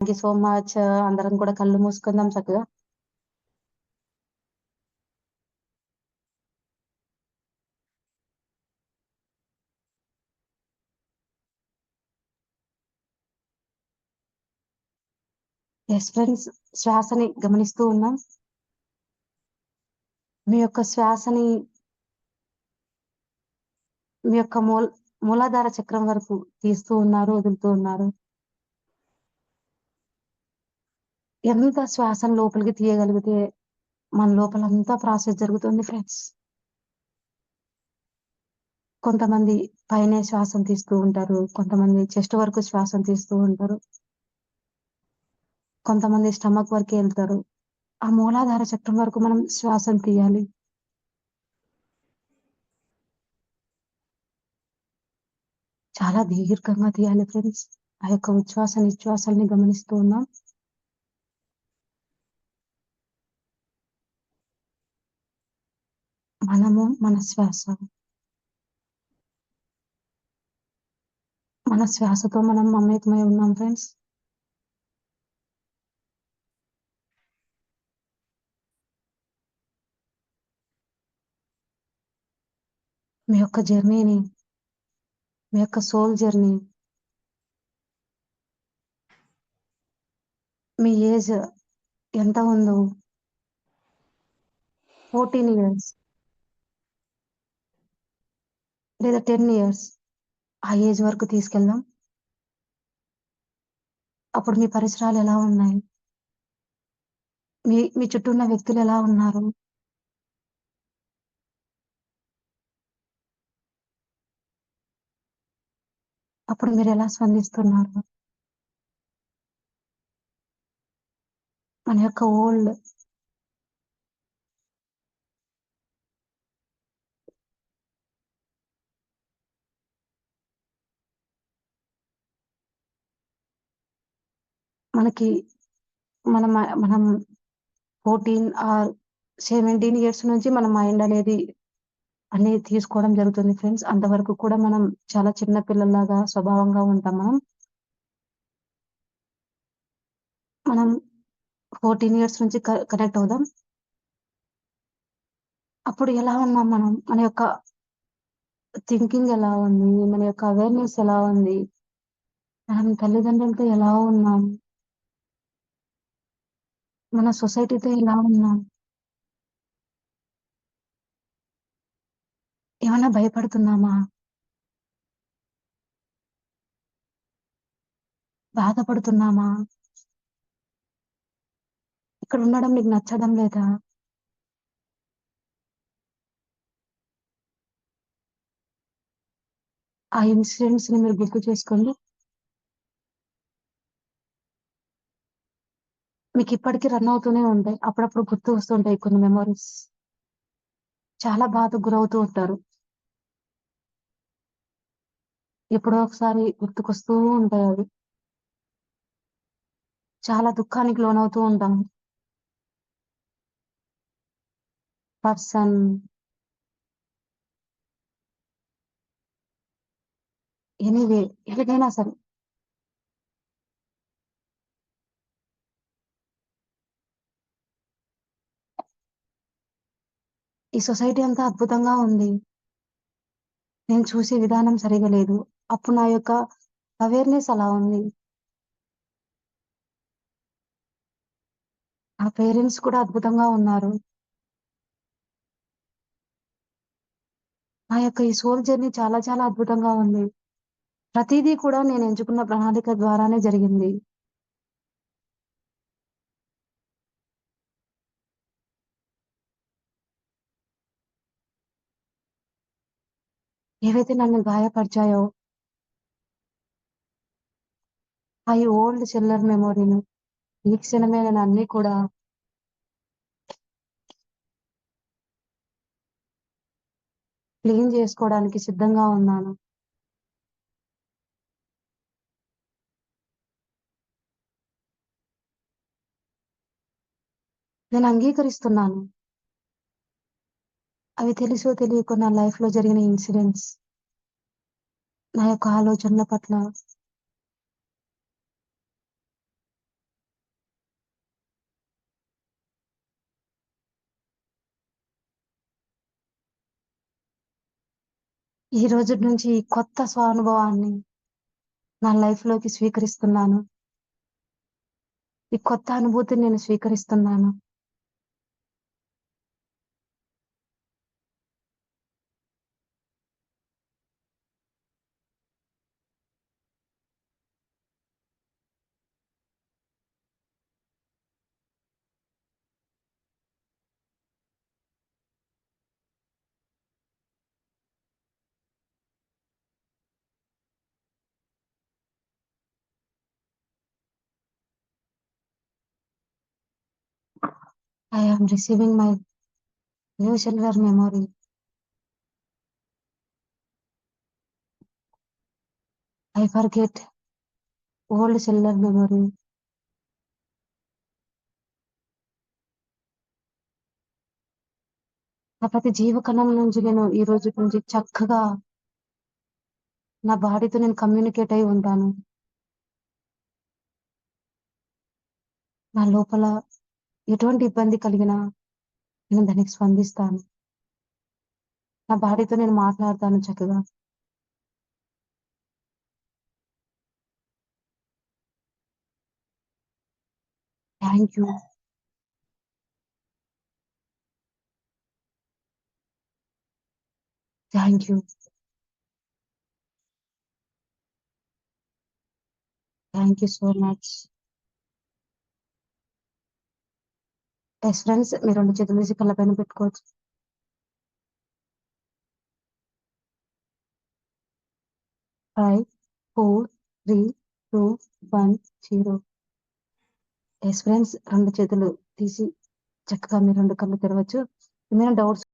Thank you so much. అందరం కూడా కళ్ళు మూసుకుందాం చక్కగా. యెస్ ఫ్రెండ్స్, శ్వాసని గమనిస్తూ ఉన్నాం. మీ యొక్క శ్వాసని మీ యొక్క మూలాధార చక్రం వరకు తీస్తూ ఉన్నారు, వదులుతూ ఉన్నారు. ఎంత శ్వాసను లోపలికి తీయగలిగితే మన లోపలంతా ప్రాసెస్ జరుగుతుంది ఫ్రెండ్స్. కొంతమంది పైనే శ్వాసను తీస్తూ ఉంటారు. కొంతమంది చెస్ట్ వరకు శ్వాసను తీస్తూ ఉంటారు. కొంతమంది స్టమక్ వరకే ఎళ్తారు. ఆ మూలాధార చక్రం వరకు మనం శ్వాసను తీయాలి. చాలా దీర్ఘంగా తీయాలి ఫ్రెండ్స్. ఆ యొక్క ఉచ్ఛ్వాస, నిశ్వాసాల్ని గమనిస్తూ ఉన్నాం. మనము మన శ్వాస. మన శ్వాసతో మనం మమేకమై ఉన్నాం ఫ్రెండ్స్. మీ యొక్క జర్నీని, మీ యొక్క సోల్ జర్నీ, మీ ఏజ్ ఎంత ఉందో 14 ఇయర్స్ లేదా 10 ఇయర్స్ ఆ ఏజ్ వరకు తీసుకెళ్దాం. అప్పుడు మీ పరిసరాలెలా ఉన్నాయి? మీ చుట్టూ ఉన్న వ్యక్తులెలా ఉన్నారు? అప్పుడు మీరెలా స్పందిస్తున్నారు? మన యొక్క ఓల్డ్ మనకి మనం 14 ఆర్ 17 ఇయర్స్ నుంచి మన మైండ్ అనేది అన్నీ తీసుకోవడం జరుగుతుంది ఫ్రెండ్స్. అంతవరకు కూడా మనం చాలా చిన్న పిల్లల్లాగా స్వభావంగా ఉంటాం మనం. మనం 14 ఇయర్స్ నుంచి కనెక్ట్ అవుదాం. అప్పుడు ఎలా ఉన్నాం మనం? మన యొక్క థింకింగ్ ఎలా ఉంది? మన యొక్క అవేర్‌నెస్ ఎలా ఉంది? మనం తల్లిదండ్రులతో ఎలా ఉన్నాం? మన సొసైటీతో ఎలా ఉన్నాం? ఏమన్నా భయపడుతున్నామా? బాధపడుతున్నామా? ఇక్కడ ఉండడం నీకు నచ్చడం లేదా? ఆ ఇన్సిడెంట్స్‌ని మీరు గుర్తు చేసుకోండి. మీకిప్పటికి రన్ అవుతూనే ఉంటాయి. అప్పుడప్పుడు గుర్తు వస్తుంటాయి కొన్ని మెమోరీస్. చాలా బాధకు గురవుతూ ఉంటారు. ఎప్పుడో ఒకసారి గుర్తుకొస్తూ ఉంటాయవి. చాలా దుఃఖానికి లోనవుతూ ఉంటాం. పర్సన్ ఎనీవే ఏదైనా సరే. ఈ సొసైటీ అంతా అద్భుతంగా ఉంది. నేను చూసే విధానం సరిగా లేదు. అప్పుడు నా యొక్క అవేర్‌నెస్ అలా ఉంది. నా పేరెంట్స్ కూడా అద్భుతంగా ఉన్నారు. నా యొక్క ఈ సోల్ జర్నీ చాలా చాలా అద్భుతంగా ఉంది. ప్రతీదీ కూడా నేను ఎంచుకున్న ప్రణాళిక ద్వారానే జరిగింది. ఏవైతే నన్ను గాయపరిచాయో, ఆ ఈ ఓల్డ్ చిల్లర మెమోరీని ఈ క్షణమే నేను అన్నీ కూడా క్లీన్ జేసుకోవడానికి సిద్ధంగా ఉన్నాను. నేను అంగీకరిస్తున్నాను. అవి తెలుసో తెలియకో నా లైఫ్‌లో జరిగిన ఇన్సిడెంట్స్, నా యొక్క ఆలోచనల పట్ల ఈ రోజుటి నుంచి ఈ కొత్త స్వానుభవాన్ని నా లైఫ్‌లోకి స్వీకరిస్తున్నాను. ఈ కొత్త అనుభూతిని నేను స్వీకరిస్తున్నాను. I am receiving my new cellular memory. I forget old cellular memory. నా ప్రతి జీవకణం నుంచి నేను ఈ రోజుటి నుంచి చక్కగా నా బాడీతో నేను కమ్యూనికేట్ అయి ఉంటాను. నా లోపల ఎటువంటి ఇబ్బంది కలిగినా నేను దానికి స్పందిస్తాను. నా బాడీతో నేను మాట్లాడతాను చక్కగా. Thank you. Thank you. Thank you so much. Yes friends, మీరు 2 చేతులు తీసి కళ్ళ పైన పెట్టుకోవచ్చు. 5, 4, 3, 2, 1, 0. యెస్ ఫ్రెండ్స్, 2 చేతులు తీసి చక్కగా మీరు 2 కళ్ళు తెరవచ్చు. ఏమైనా డౌట్స్